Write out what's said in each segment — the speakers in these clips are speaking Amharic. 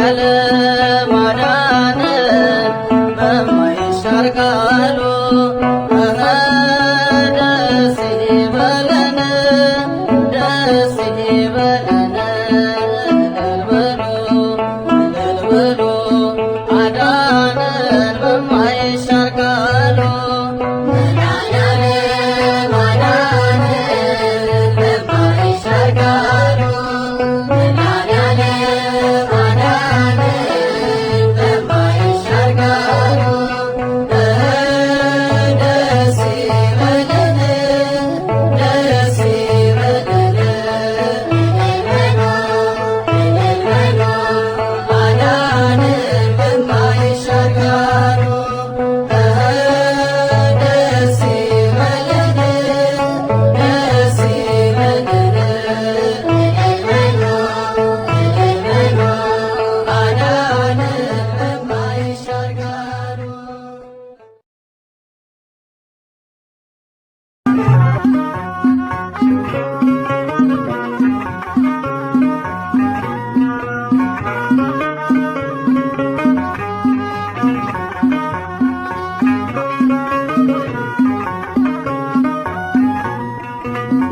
መድኃኔዓለም አዳነን በማይሻር ቃሉ ደስ ይበለን ደስ ይበለን እልል በሉ አዳነን በማይሻር ቃሉ መድኃኔዓለም አዳነን በማይሻር ቃሉ መድኃኔዓለም አዳነን በማይሻር ቃሉ ደስ ይበለን ደስ ይበለን እልል በሉ አዳነን በማይሻር ቃሉ ደስ ይበለን ደስ ይበለን እልል በሉ አዳነን በማይሻር ቃሉ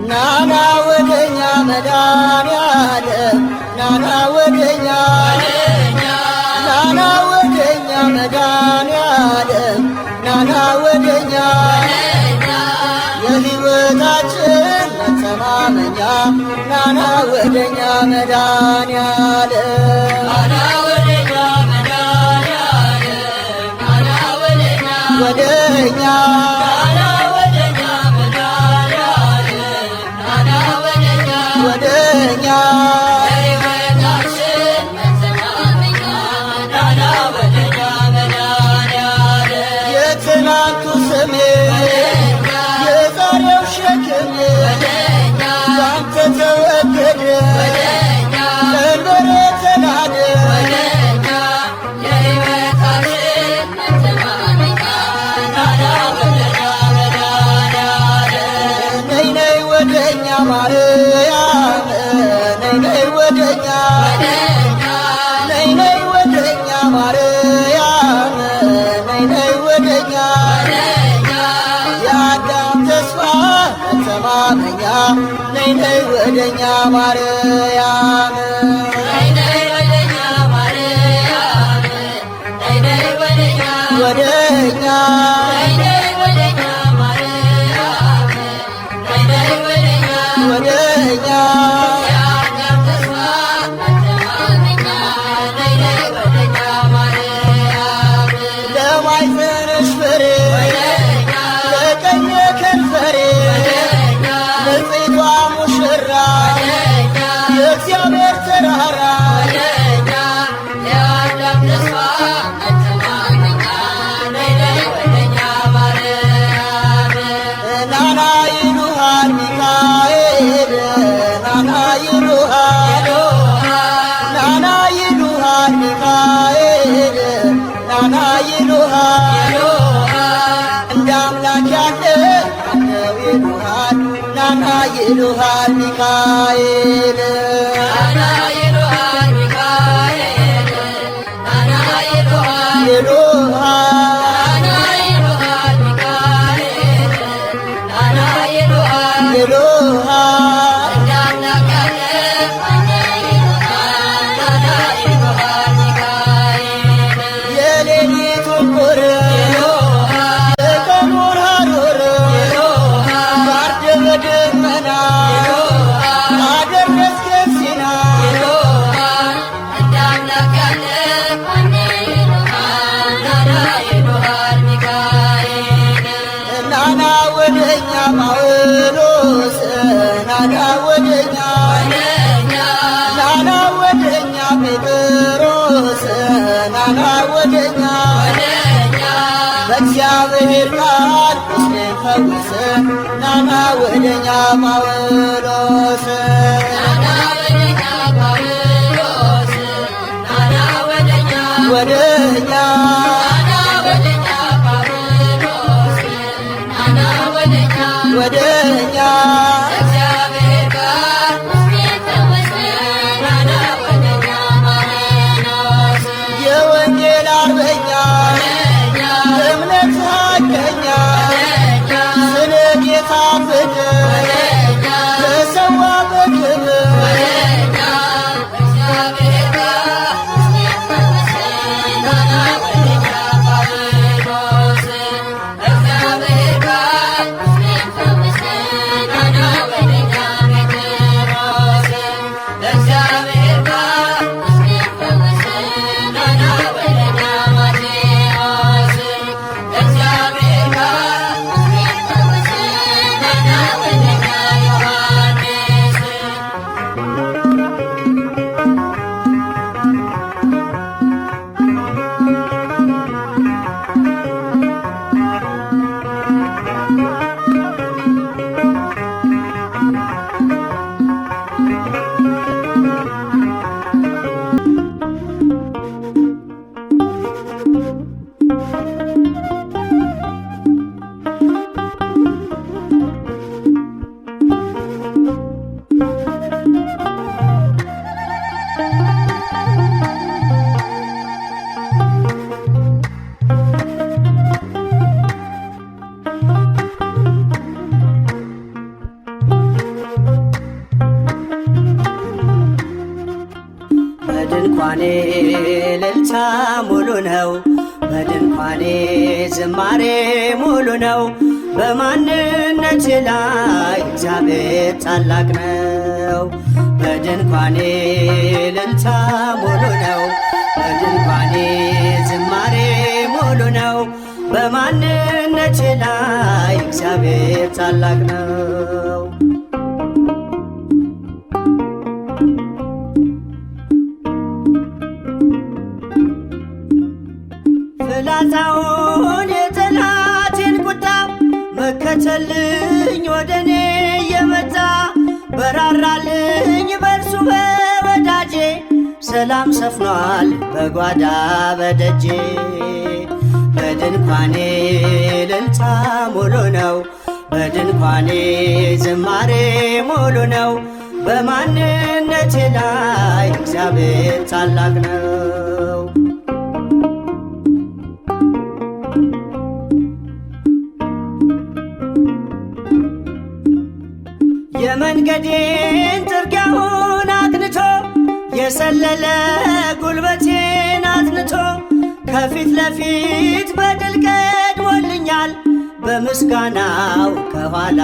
ናና ወደኛ መድኃኔዓለም ናና ወደኛ ናና ወደኛ መድኃኔዓለም ናና ወደኛ የሕይወታችን መተማመኛ ናና ወደኛ መድኃኔዓለም ናና ወደኛ መድኃኔዓለም ናና ወደኛ ወደኛ ወደኛ የሕይወታችን መተማመኛ ናና ወደኛ መድኃኔዓለም የትናንቱ ስሜ የዛሬው ሸክሜ ባንተ ተወገደ ቀንበሬ ተናደ የሕይወታችን መተማመኛ ናና ወደኛ መድኃኔዓለም ነይ ነይ ወደኛ ማርያም ነይ ነይ ወደኛ ነይ ነይ ወደኛ ማርያም ነይ ነይ ወደኛ የአዳም ተስፋ መተማመኛ ነይ ነይ ወደኛ ማርያም ነይ ነይ ወደኛ ማርያም ነይ ነይ ወደኛ ወደኛ ነይ ነይ ወደኛ ማርያም ነይ ነይ ወደኛ ወደኛ የአዳም ተስፋ መተማመኛ ነይ ነይ ወደኛ ማርያም ለማይፈርሽ ፍሬ ለቀኝ ከንፈሬ ንጽሕቷ ሙሽራ የእግዚአብሔር ተራራ የአዳም ተስፋ መተማመኛ ነይ ነይ ወደኛ ማርያም ናና ይሉሃል ሚካኤል ናና ይሉሃል ናና ይሉሃል ሚካኤል ናና ይሉሃል እንደ አምላክ ያለ ማነው ይሉሃል ናና ይሉሃል ሚካኤል ናና ይሉሃል ሚካኤል ናና ይሉሃል ይሉሃል ናና ይሉሃል ሚካኤል ናና ይሉሃል ይሉሃል እንደ አምላክ ያለ ማነው ይሉሃል ናና ይሉሃል ሚካኤል የሌሊቱን ቁር የቀኑን ሐሩር ጋርደ በደመና አደረስከን ሲና እንደ አምላክ ያለ ማነው ይሉሃል ናና ይሉሃል ሚካኤል ናና ወደኛ ጳውሎስ ናና ወደኛ ናና ወደኛ ጴጥሮስ ናና ወደኛ በእግዚአብሔር ቃል ቁስሌን ፈውስ ናና ወደኛ ጳውሎስ ናና ወደኛ ጳውሎስ ናና ወደኛ ወደኛ ናና ወደኛ ጳውሎስ ናና ወደኛ ወደኛ እግዚአብሔር ቃል ቁስሌን ፈውስ ናና ወደኛ ማረና እልልታ ሙሉ ነው፣ በድንኳኔ ዝማሬ ሙሉ ነው። በማንነቴ ላይ እግዚአብሔር ታላቅ ነው። በድንኳኔ እልልታ ሙሉ ነው፣ በድንኳኔ ዝማሬ ሙሉ ነው። በማንነቴ ላይ እግዚአብሔር ታላቅ ነው። ፍላጻውን የጠላቴን ቁጣ መከተልኝ ወደኔ የመጣ በራራልኝ በርሱ በወዳጄ ሰላም ሰፍኗል በጓዳ በደጄ። በድንኳኔ እልልታ ሙሉ ነው፣ በድንኳኔ ዝማሬ ሙሉ ነው። በማንነቴ ላይ እግዚአብሔር ታላቅ ነው። የመንገዴን ጥርጊያውን አቅንቶ የሰለለ ጉልበቴን አጽንቶ ከፊት ለፊት በድል ቀድሞልኛል። በምስጋናው ከኋላ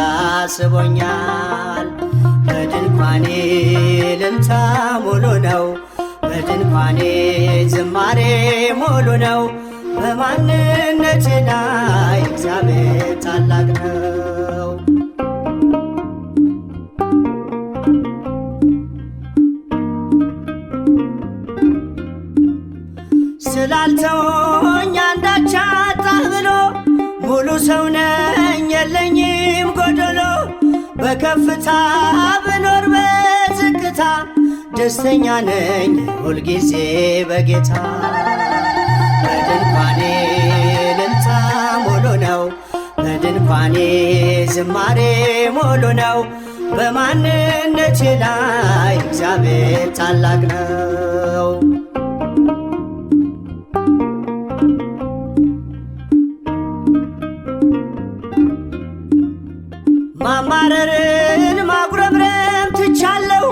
ስቦኛል። በድንኳኔ እልልታ ሙሉ ነው፣ በድንኳኔ ዝማሬ ሙሉ ነው። በማንነቴ ላይ እግዚአብሔር ታላቅ ነው። ስላልተወኝ አንዳች አጣህ ብሎ ሙሉ ሰው ነኝ የለኝም ጎደሎ። በከፍታ ብኖር በዝቅታ ደስተኛ ነኝ ሁልጊዜ በጌታ። በድንኳኔ እልልታ ሙሉ ነው፣ በድንኳኔ ዝማሬ ሙሉ ነው። በማንነቴ ላይ እግዚአብሔር ታላቅ ነው። ማማረርን ማጉረምረም ትቻለሁ፣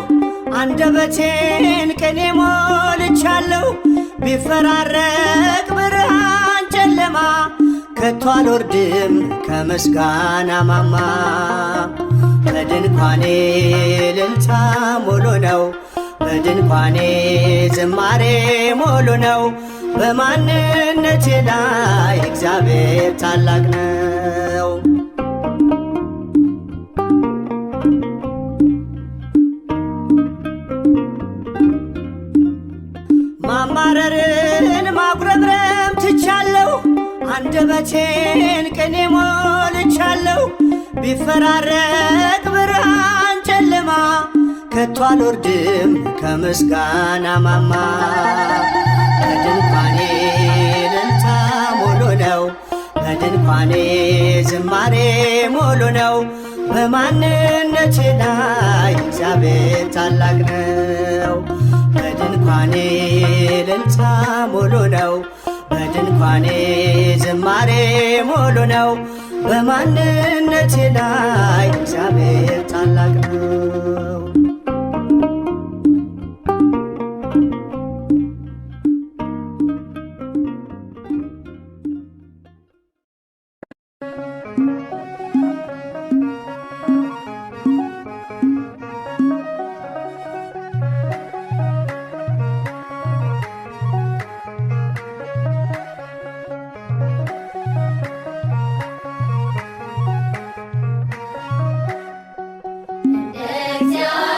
አንደበቴን ቅኔ ሞልቻለሁ። ቢፈራረቅ ብርሃን ጨለማ ከቶ አልወርድም ከምስጋና ማማ። በድንኳኔ እልልታ ሙሉ ነው፣ በድንኳኔ ዝማሬ ሙሉ ነው። በማንነቴ ላይ እግዚአብሔር ታላቅ ነው። ማማረርን ማጉረምረም ትቻለሁ፣ አንደበቴን ቅኔ ሞልቻለሁ። ቢፈራረቅ ብርሃን ጨለማ ከቶ አልወርድም ከምስጋና ማማ። በድንኳኔ እልልታ ሙሉ ነው፣ በድንኳኔ ዝማሬ ሙሉ ነው። በማንነቴ ላይ እግዚአብሔር ታላቅ ነው። በድንኳኔ እልልታ ሙሉ ነው፣ በድንኳኔ ዝማሬ ሙሉ ነው። በማንነቴ ላይ እግዚአብሔር ታላቅ ነው። እግዚአብሔር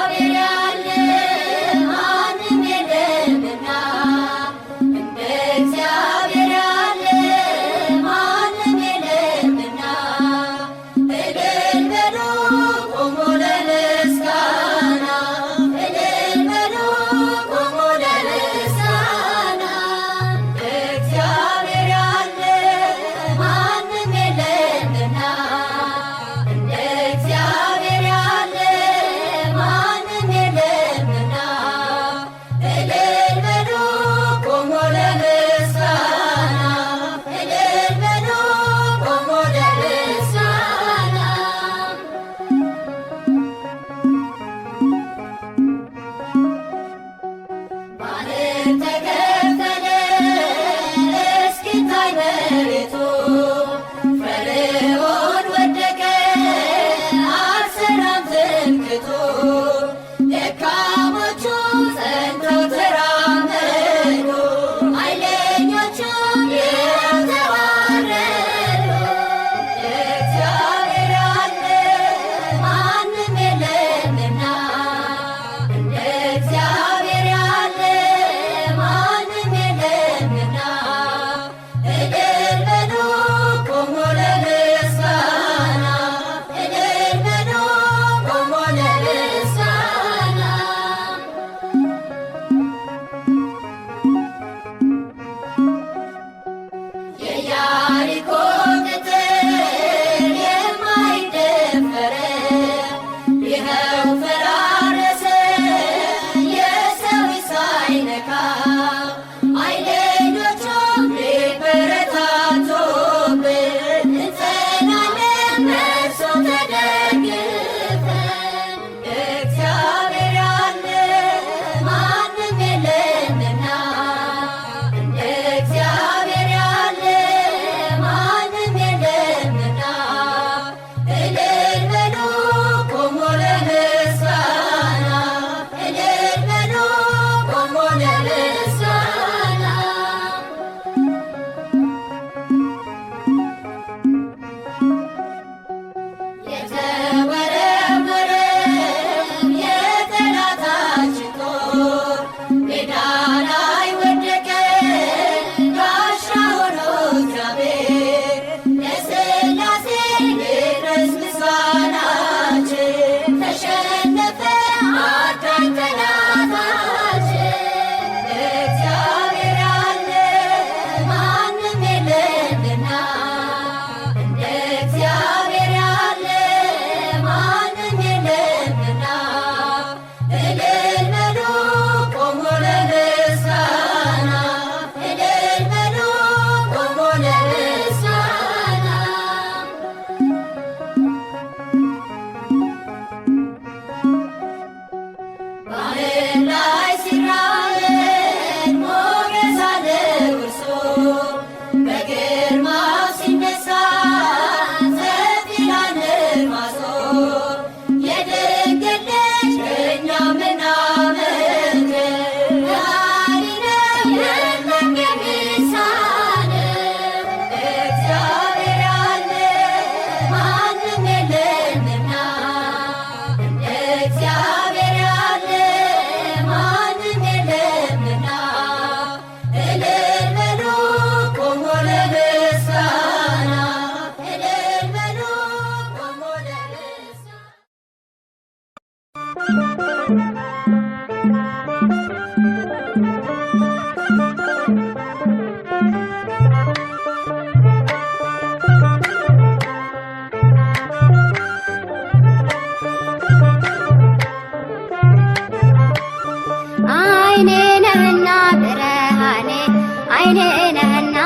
አይኔ ነህና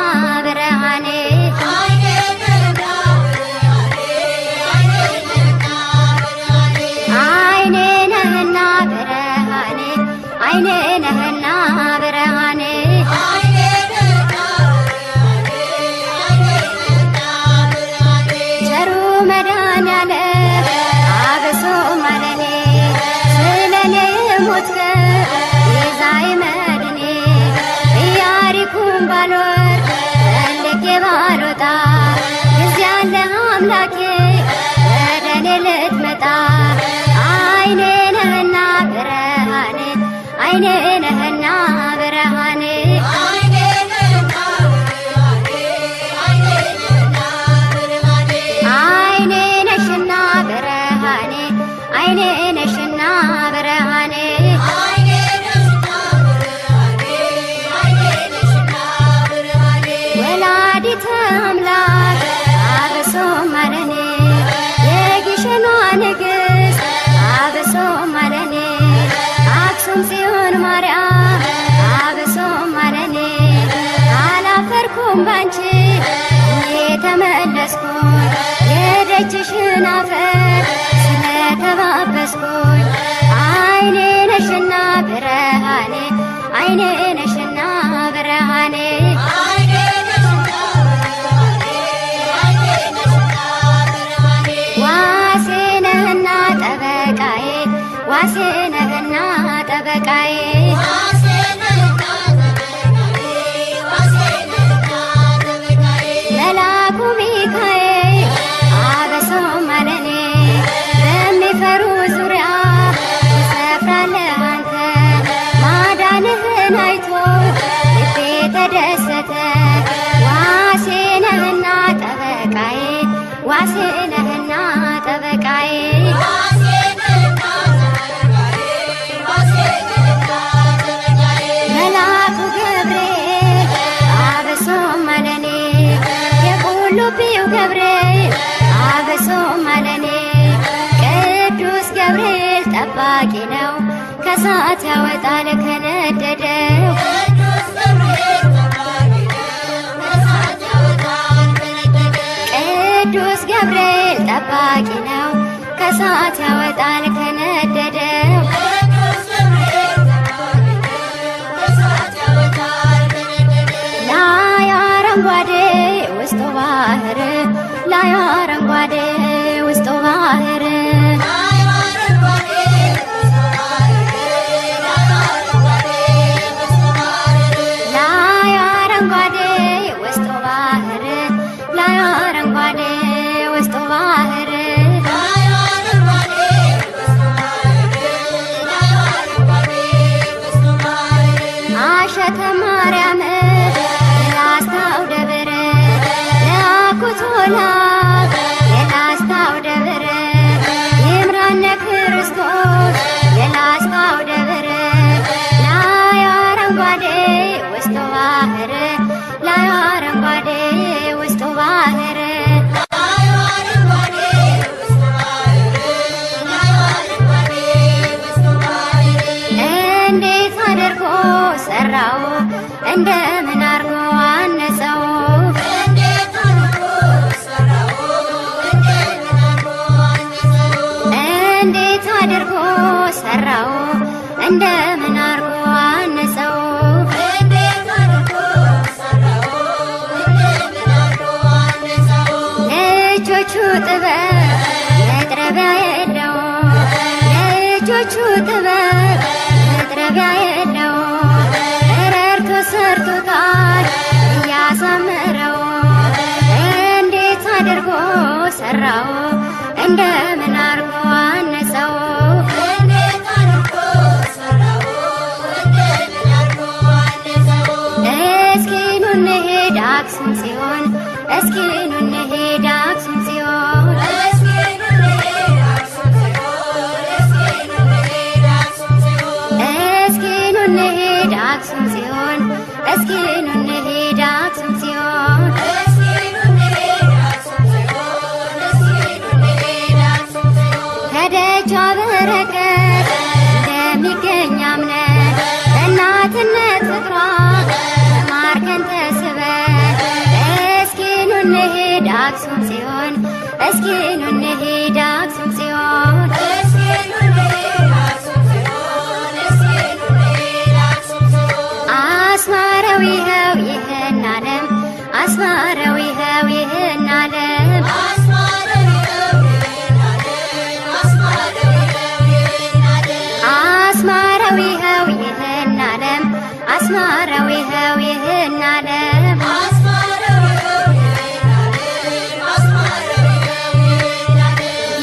ብርሃኔ አይኔ ነህና ብርሃኔ አይኔ ነህና ብርሃኔ ቸሩ መድኃኒዓለም አብሶ ማለኔ ስለኔ ሞትከ ቤዛዬ መድኔ ኢያሪኮን ባልወርድ ፈልጌ ባልወጣ እዚያ አለ አምላኬ ወደ እኔ ልትመጣ አይኔ ነህና ብርሃኔ አይኔ ነህና ብርሃኔ አይኔ ነሽና ብርሃኔ አይኔ ነሽና ብርሃኔ ወላዲተ አምላክ አብሶ ማለኔ የግሸኗ ንግሥት አብሶ ማለኔ አክሱም ጽዮን ማርያም አብሶ ማለኔ አላፈርኩም ባንቺ የተመለስኩኝ የደጅሽን አፈር ስለተባበስኩኝ አይኔ ነሽና ብርሃኔ አይኔ ነሽና ብርሃኔ ዋሴ ነህና ጠበቃዬ ዋሴ ነህና ጠበቃዬ መላኩ ሚካኤል አበሶ ማለኔ በሚፈሩ ዙሪያ ትሰፍራለህ አንተ ማዳንህን አይቶ ልቤ ተደሰተ ዋሴ ነህና ጠበቃዬ ዋሴ ነህና ጠበቃዬ መላኩ ገብርኤል አበሶ ማለኔ የቁልቢው ገብርኤል አበሶ ማለኔ ቅዱስ ገብርኤል ጠባቂ ነው ከእሳት ያወጣል ከነደደው ቅዱስ ገብርኤል ጠባቂ ነው ከእሳት ያወጣል ከነደደው ላይ አረንጓዴ ውስጡ ባህር ላይ አረንጓዴ ውስጡ ባህር ላይ አረንጓዴ ውስጡ ባህር ላይ አረንጓዴ ውስጡ ባህር አሸተ ማርያም የላስታው ደብር ለአኩቶላ የላስታው ደብር ይምራነ ክርስቶስ የላስታው ደብር ላይ አረንጓዴ ውስጡ ባህር ላይ አረንጓዴ ውስጡ ባህር እንዴት አድርጎ ሰራው እንደምን አርጎ አነጸው እንዴት አድርጎ ሰራው እንደምን አርጎ አነጸው ለእጆቹ ጥበብ መጥረቢያ የለው ለእጆቹ ጥበብ መጥረቢያ የለው ረድቶ ሰርቶታል እያሳመረው እንዴት አድርጎ ሰራው እንደምን አርጎ አነጸው እስኪ ኑ እንሂድ አክሱም ጽዮን እስኪ ኑ እንሂድ አክሱም ጽዮን እስኪ ኑ እንሂድ አክሱም ጽዮን እስኪ ኑ እንሂድ አክሱም ጽዮን ከደጇ በረከት እንደሚገኝ አምነን እናትነት ፍቅሯ ተማርከን ተስበን እስኪ ኑ እንሂድ አክሱም ጽዮን እስኪ ኑ እንሂድ አክሱም ጽዮን አስማረው ይኸው ይህን ዓለም አስማረው ይኸው ይህን ዓለም አስማረው ይኸው ይህን ዓለም አስማረው ይኸው ይህን ዓለም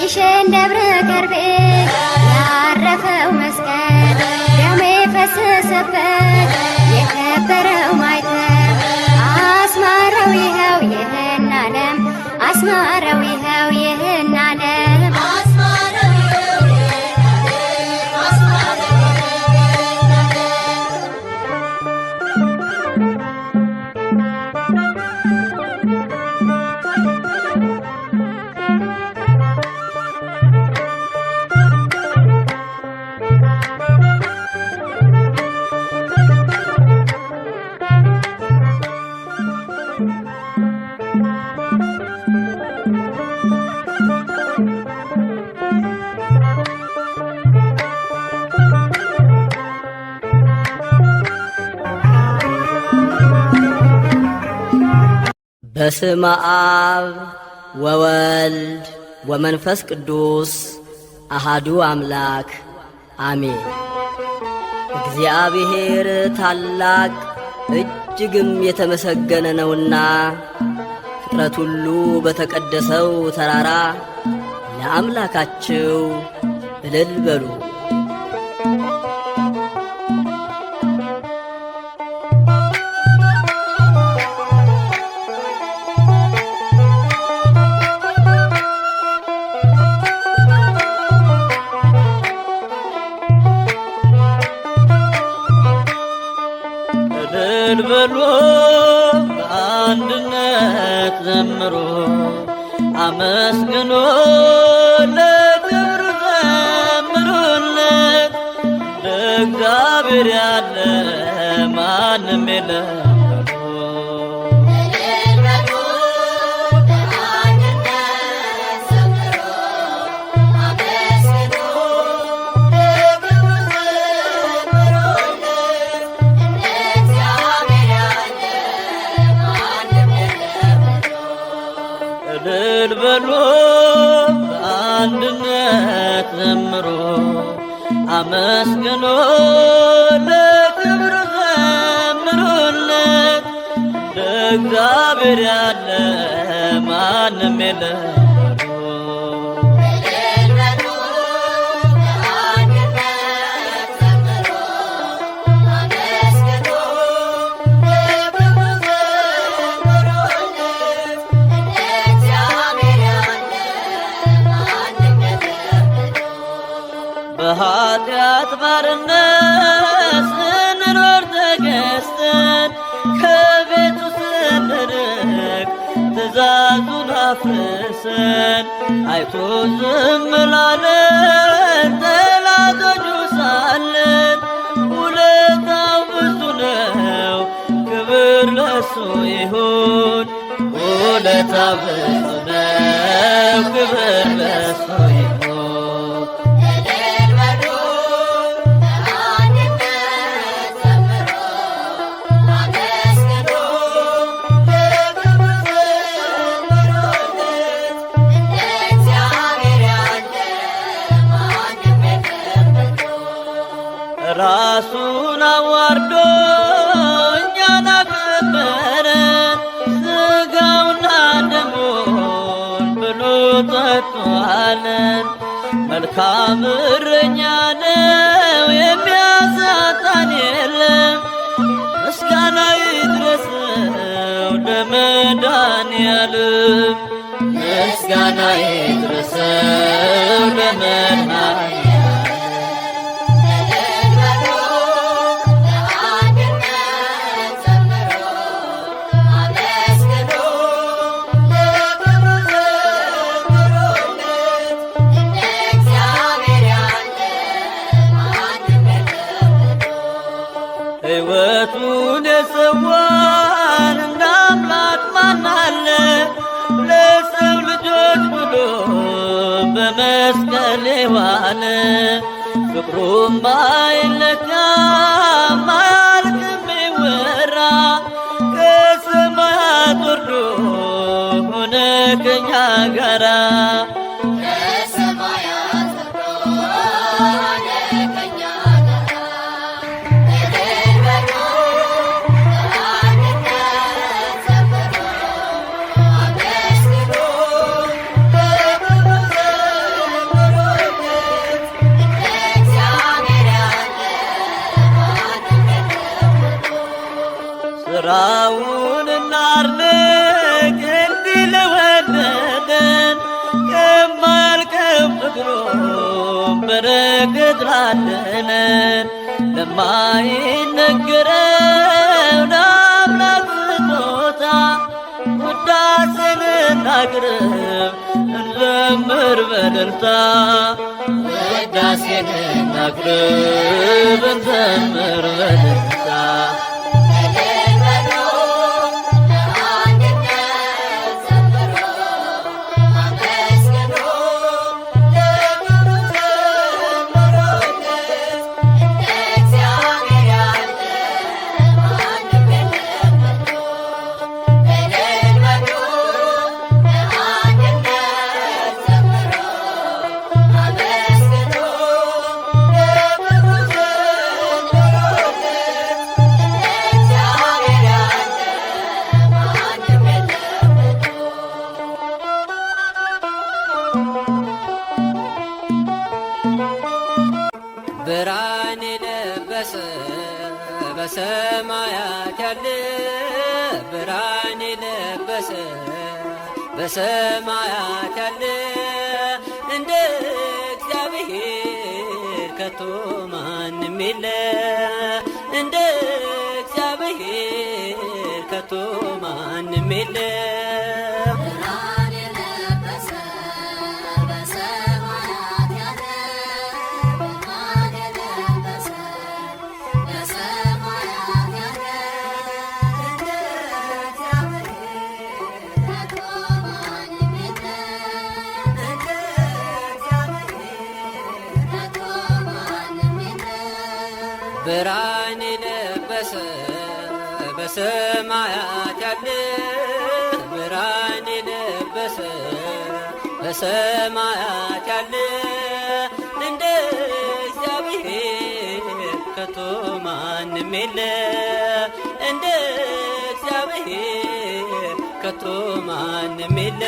ይሸን ደብረ ከርቤ ያረፈው መስቀል ደሙ የፈሰሰበት የከበረው ማይተብ አስማረው ይኸው ይህን ዓለም አስማረው ይኸው ይህን ዓለም በስመ አብ ወወልድ ወመንፈስ ቅዱስ አሃዱ አምላክ አሜን። እግዚአብሔር ታላቅ እጅግም የተመሰገነ ነውና ፍጥረት ሁሉ በተቀደሰው ተራራ ለአምላካቸው እልል በሉ። እልል በሉ በአንድነት ዘምሩ አመስግኑ ለክብሩ ዘምሩለት ለእግዚአብሔር ያለ ማንም የለም። እልል በሉ በአንድነት ዘምሩ አመስግኑ ለክብሩ ዘምሩለት ለእግዚአብሔር ያለ ማንም የለም። በኃጢአት ባርነት ስንኖር ተገዝተን ከቤቱ ስንርቅ ትእዛዙን አፍርሰን አይቶ ዝም ላለን ጠላቶቹ ሳለን ውለታው ብዙ ነው ክብር ለሱ ይሁን። ውለታው ብዙ ነው ክብር ለሱ ይሁን። ራሱን አዋርዶ እኛን አከበረን ሥጋውና ደሙን ብሎ ጠጥቶአለን። መልካም እረኛ ነው የሚያሳጣን የለም። ምስጋና ይድረሰው ለመድኃኔዓለም ምስጋና ይድረሰው ለመድኃኔዓለም ሕይወቱን የሰዋ ኪዳን ፍቅሩም አይለካም አያልቅም ይወራ ከሰማያት ወርዶ ሆነ ከኛ ጋራ ስራውን እናድንቅ እንዲህ ለወደደን ከማያልቀው ፍቅሩ በረከት ላደለን ለማይነገረው ለአምላክ ስጦታ ውዳሴን እናቅርብ እንዘምር በእልልታ ውዳሴን እናቅርብ እንዘምር በእልልታ ብርሃን የለበሰ በሰማያት ያለ ብርሃን የለበሰ በሰማያት ያለ እንደ እግዚአብሔር ከቶ ማንም የለ እንደ እግዚአብሔር ከቶ ማንም የለ ብርሃን የለበሰ በሰማያት ያለ ብርሃን የለበሰ በሰማያት ያለ እንደ እግዚአብሔር ከቶ ማንም የለ እንደ እግዚአብሔር ከቶ ማንም የለ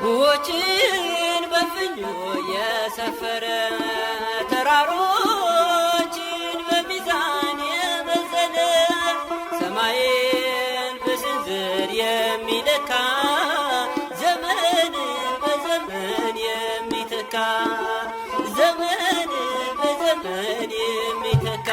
ውኆችን በፍኙ የሰፈረ ተራሮችን በሚዛን የመዘነ ሰማይን በስንዝር የሚለካ ዘመን በዘመን የሚተካ ዘመን በዘመን የሚተካ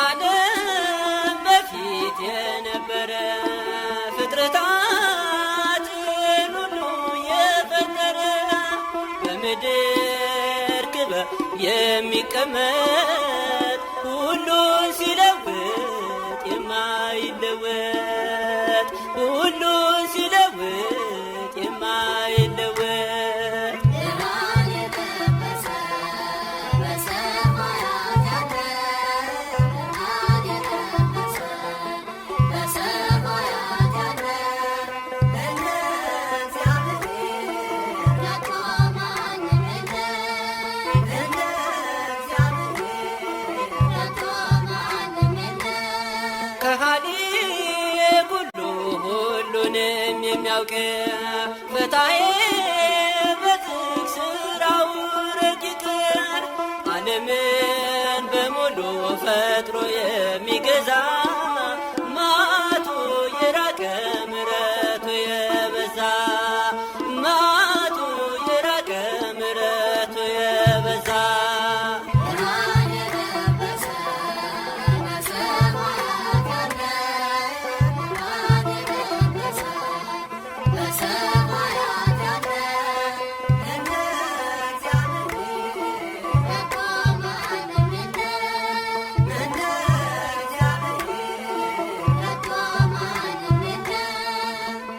ከዓለም በፊት የነበረ ፍጥረታትን ሁሉ የፈጠረ በምድር ክበብ የሚቀመጥ ሁሉን ሲለውጥ የማይለወጥ ሁሉን ሲለውጥ የማይለወጥ ሁሉንም የሚያውቅ ፈታሔ በዝግ ሥራ ፈጥሮ የሚገዛ